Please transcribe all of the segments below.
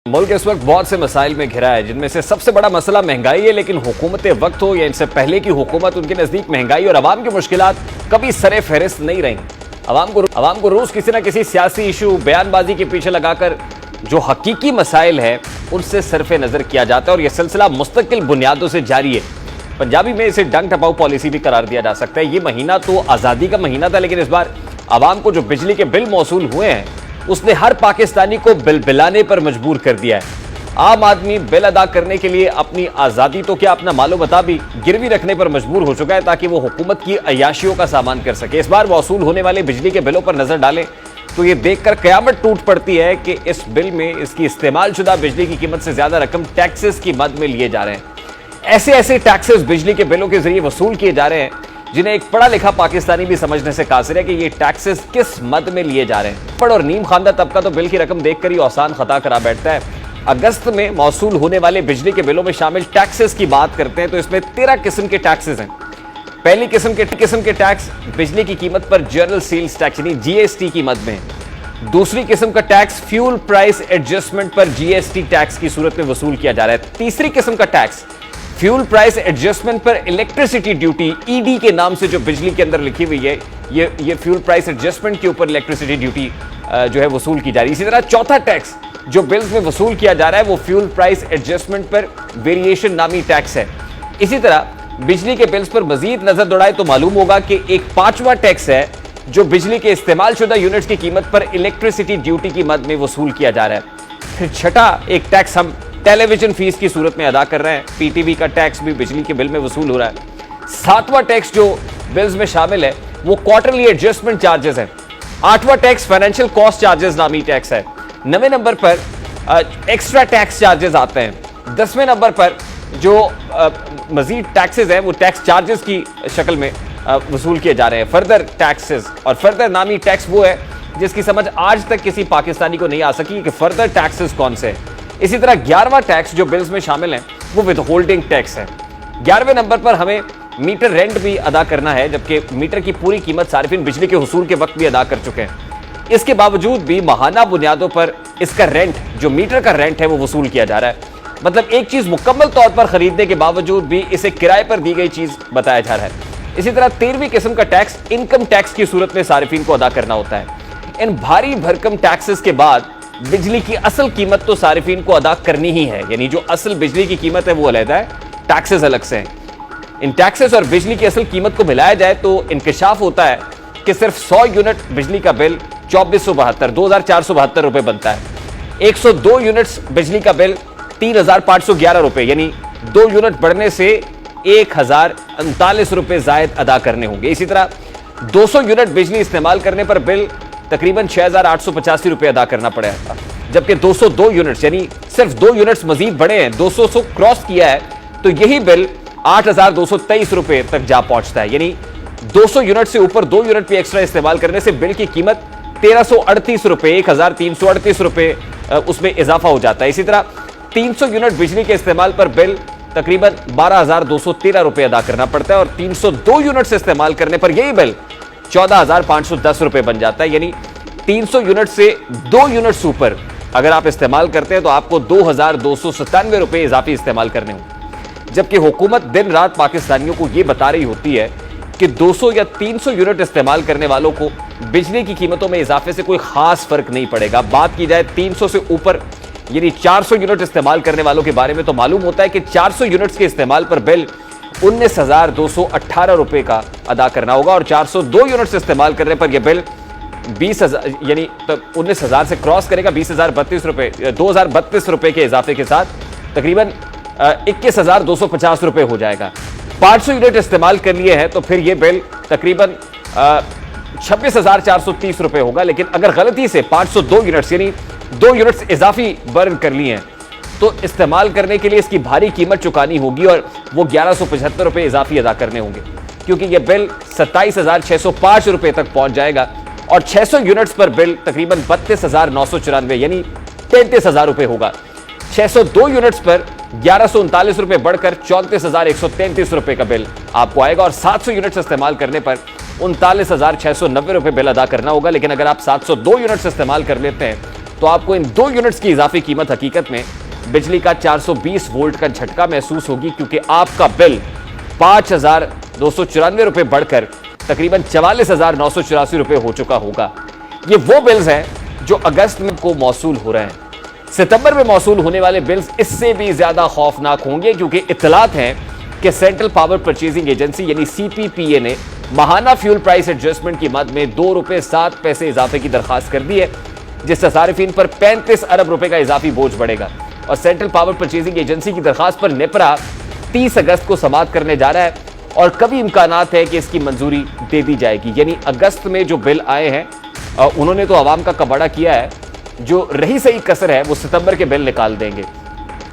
मुल्क इस वक्त बहुत से मसाइल में घिरा है, जिनमें से सबसे बड़ा मसला महंगाई है। लेकिन हुकूमत वक्त हो या इनसे पहले की हुकूमत, उनके नजदीक महंगाई और आवाम की मुश्किलात कभी सरे फहरिस्त नहीं रही। आवाम को रोज किसी न किसी सियासी इशू, बयानबाजी के पीछे लगाकर जो हकीकी मसाइल है उनसे सरफे नजर किया जाता है और यह सिलसिला मुस्तकिल बुनियादों से जारी है। पंजाबी में इसे डंग टपाऊ पॉलिसी भी करार दिया जा सकता है। ये महीना तो आजादी का महीना था, लेकिन इस बार आवाम को जो बिजली के बिल मौसूल हुए हैं उसने हर पाकिस्तानी को बिल बिलाने पर मजबूर कर दिया है। आम आदमी बिल अदा करने के लिए अपनी आजादी तो क्या, अपना मालो बता भी गिरवी रखने पर मजबूर हो चुका है ताकि वो हुकूमत की अयाशियों का सामान कर सके। इस बार वसूल होने वाले बिजली के बिलों पर नजर डालें तो ये देखकर कयामत टूट पड़ती है कि इस बिल में इसकी इस्तेमालशुदा बिजली की कीमत से ज्यादा रकम टैक्सेस की मद में लिए जा रहे हैं। ऐसे टैक्सेस बिजली के बिलों के जरिए वसूल किए जा रहे हैं जिन्हें एक पढ़ा लिखा पाकिस्तानी भी समझने से कासिर है कि ये टैक्सेस किस मद में लिए जा रहे हैं। पढ़ और नीम खानदा तबका तो बिल की रकम देखकर ही औसान खता करा बैठता है। अगस्त में मौसूल होने वाले बिजली के बिलों में शामिल टैक्सेस की बात करते हैं तो इसमें 13 किस्म के टैक्सेस हैं। पहली किस्म के टैक्स बिजली की कीमत पर जनरल सेल्स टैक्स यानी जीएसटी की मद में। दूसरी किस्म का टैक्स फ्यूल प्राइस एडजस्टमेंट पर जीएसटी टैक्स की सूरत में वसूल किया जा रहा है। तीसरी किस्म का टैक्स फ्यूल प्राइस एडजस्टमेंट पर इलेक्ट्रिसिटी ड्यूटी, ईडी के नाम से जो बिजली के अंदर लिखी हुई है, ये फ्यूल प्राइस एडजस्टमेंट के ऊपर इलेक्ट्रिसिटी ड्यूटी जो है वसूल की जा रही है। इसी तरह चौथा टैक्स जो बिल्स में वसूल किया जा रहा है वो फ्यूल प्राइस एडजस्टमेंट पर वेरिएशन नामी टैक्स है। इसी तरह बिजली के बिल्स पर मजीद नजर दौड़ाए तो मालूम होगा कि एक पांचवा टैक्स है जो बिजली के इस्तेमाल शुदा यूनिट्स की कीमत पर इलेक्ट्रिसिटी ड्यूटी की मद में वसूल किया जा रहा है। फिर छठा एक टैक्स हम टेलीविजन फीस की सूरत में अदा कर रहे हैं। पीटीवी का टैक्स भी बिजली के बिल में वसूल हो रहा है। सातवां टैक्स जो बिल्स में शामिल है वो क्वार्टरली एडजस्टमेंट चार्जेस है। आठवां टैक्स फाइनेंशियल कॉस्ट चार्जेस नामी टैक्स है। 9वें नंबर पर एक्स्ट्रा टैक्स चार्जेस आते हैं। 10वें नंबर पर जो मजीद टैक्सेस हैं वो टैक्स चार्जेस की शक्ल में वसूल किए जा रहे हैं। फर्दर टैक्सेस और फर्दर नामी टैक्स वो है जिसकी समझ आज तक किसी पाकिस्तानी को नहीं आ सकी कि फर्दर टैक्सेस कौन से हैं। इसी तरह 11वां टैक्स जो बिल्स में शामिल है वो विदहोल्डिंग टैक्स है। 11वें नंबर पर हमें मीटर रेंट भी अदा करना है, जबकि मीटर की पूरी कीमत सार्फिन बिजली के हुसूल के वक्त भी अदा कर चुके हैं। इसके बावजूद भी माहाना बुनियादों पर इसका रेंट, जो मीटर का रेंट है, वो वसूल किया जा रहा है। मतलब एक चीज मुकम्मल तौर पर खरीदने के बावजूद भी इसे किराए पर दी गई चीज बताया जा रहा है। इसी तरह 13वीं किस्म का टैक्स इनकम टैक्स की सूरत में सार्फिन को अदा करना होता है। इन भारी भरकम टैक्सेस के बाद बिजली की असल कीमत तो सारिफीन को अदा करनी ही है, यानी जो असल बिजली की कीमत है वो अलग है, टैक्सेस अलग से हैं। इन टैक्सेस और बिजली की असल कीमत को मिलाया जाए तो इंकशाफ होता है कि सिर्फ 100 यूनिट बिजली का बिल 2472 रुपए बनता है। 102 यूनिट्स बिजली का बिल 3511 रुपए, यानी 2 यूनिट बढ़ने से 1039 रुपए जायद अदा करने होंगे। इसी तरह 200 यूनिट बिजली इस्तेमाल करने पर बिल तकरीबन 6885 रुपए अदा करना पड़ेगा, जबकि 202 यूनिट्स यानी सिर्फ 2 यूनिट्स मजीद बढ़े हैं, 200 क्रॉस किया है तो यही बिल 8223 रुपए तक जा पहुंचता है। यानी 200 यूनिट से ऊपर 2 यूनिट भी एक्स्ट्रा इस्तेमाल करने से बिल की कीमत 1338 रुपए, 1338 रुपए उसमें इजाफा हो जाता है। इसी तरह 300 यूनिट बिजली के इस्तेमाल पर बिल तकरीबन 12213 रुपए अदा करना पड़ता है और 302 यूनिट इस्तेमाल करने पर यही बिल 14510 रुपए बन जाता है। यानी 300 यूनिट से 2 यूनिट्स ऊपर अगर आप इस्तेमाल करते हैं तो आपको 2297 रुपए इजाफी इस्तेमाल करने होंगे, जबकि हुकूमत दिन रात पाकिस्तानियों को यह बता रही होती है कि 200 या 300 यूनिट इस्तेमाल करने वालों को बिजली की कीमतों में इजाफे से कोई खास फर्क नहीं पड़ेगा। बात की जाए 300 से ऊपर यानी 400 यूनिट इस्तेमाल करने वालों के बारे में तो मालूम होता है कि 400 यूनिट्स के इस्तेमाल पर बिल 19,218 रुपए का अदा करना होगा और 402 यूनिट्स इस्तेमाल करने पर यह बिल 20,000 यानी 19,000 से क्रॉस करेगा, 20,032 रुपए, 2,032 रुपए के इजाफे के साथ तकरीबन 21,250 रुपए हो जाएगा। 500 यूनिट इस्तेमाल कर लिए हैं तो फिर यह बिल तकरीबन 26,430 रुपए होगा। लेकिन अगर गलती से 502 यूनिट्स यानी 2 यूनिट्स इजाफी बर्न कर लिए हैं तो इस्तेमाल करने के लिए इसकी भारी कीमत चुकानी होगी और वो 1175 रुपए इजाफी अदा करने होंगे, क्योंकि यह बिल 27,605 रुपए तक पहुंच जाएगा और 600 यूनिट्स पर बिल तकरीबन 32,994 यानी 33,000 रुपए होगा। 602 यूनिट्स पर 1139 रुपए बढ़कर 34,133 रुपए का बिल आपको आएगा और 700 यूनिट्स इस्तेमाल करने पर 39,690 रुपए बिल अदा करना होगा। लेकिन अगर आप 702 यूनिट्स इस्तेमाल कर लेते हैं तो आपको इन 2 यूनिट्स की इजाफी कीमत हकीकत में बिजली का 420 वोल्ट का झटका महसूस होगी, क्योंकि आपका बिल 5,294 रुपए बढ़कर तकरीबन 44,984 रुपए हो चुका होगा। ये वो बिल्स हैं जो अगस्त में को मौसूल हो रहे हैं। सितंबर में मौसूल होने वाले बिल्स इससे भी ज्यादा खौफनाक होंगे, क्योंकि इत्तलात हैं कि सेंट्रल पावर परचेजिंग एजेंसी यानी सीपीपीए ने माहाना फ्यूल प्राइस एडजस्टमेंट की मद में 2 रुपए 7 पैसे इजाफे की दरखास्त कर दी है, जिससे सारिफीन पर 35 अरब रुपए का इजाफी बोझ बढ़ेगा। और सेंट्रल पावर परचेजिंग एजेंसी की दरखास्त पर नेपरा 30 अगस्त को समाअत करने जा रहा है और कभी इम्कानात है कि इसकी मंजूरी दे दी जाएगी। यानी अगस्त में जो बिल आए हैं उन्होंने तो आवाम का कबाड़ा किया है, जो रही सही कसर है वो सितंबर के बिल निकाल देंगे।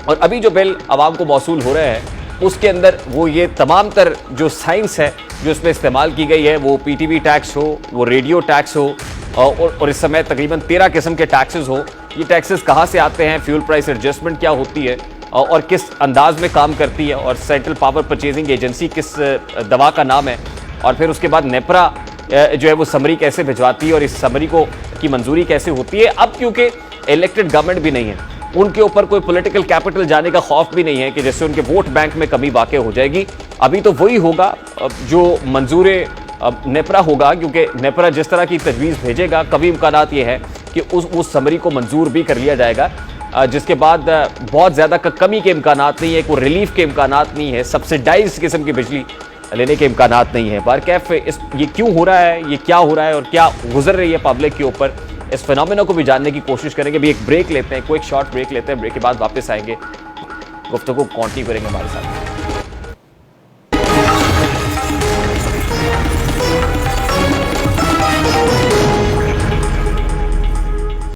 और अभी जो बिल आवाम को मौसूल हो रहे हैं उसके अंदर वो ये तमाम तर जो साइंस है जो इसमें इस्तेमाल की गई है, वो पीटीवी टैक्स हो, वो रेडियो टैक्स हो और इस समय तकरीबन 13 किस्म के टैक्सेस हो। ये टैक्सेस कहाँ से आते हैं, फ्यूल प्राइस एडजस्टमेंट क्या होती है और किस अंदाज में काम करती है, और सेंट्रल पावर परचेजिंग एजेंसी किस दवा का नाम है, और फिर उसके बाद नेपरा जो है वो समरी कैसे भिजवाती है और इस समरी को की मंजूरी कैसे होती है। अब क्योंकि इलेक्टेड गवर्नमेंट भी नहीं है, उनके ऊपर कोई पॉलिटिकल कैपिटल जाने का खौफ भी नहीं है कि जैसे उनके वोट बैंक में कमी वाक़ हो जाएगी। अभी तो वही होगा जो मंजूर नेपरा होगा, क्योंकि नेपरा जिस तरह की तजवीज़ भेजेगा कभी इम्कानात ये है कि उस समरी को मंजूर भी कर लिया जाएगा, जिसके बाद बहुत ज़्यादा कमी के इम्कानात नहीं है, कोई रिलीफ के इम्कानात नहीं है, सब्सिडाइज किस्म की बिजली लेने के इम्कानात नहीं है। बार कैफ ये क्यों हो रहा है, ये क्या हो रहा है और क्या गुजर रही है पब्लिक के ऊपर, इस फिनोमेना को भी जानने की कोशिश करेंगे। अभी एक ब्रेक लेते हैं, कोई शॉर्ट ब्रेक लेते हैं, ब्रेक के बाद वापस आएंगे, गुफ्तगू कंटिन्यू करेंगे हमारे साथ।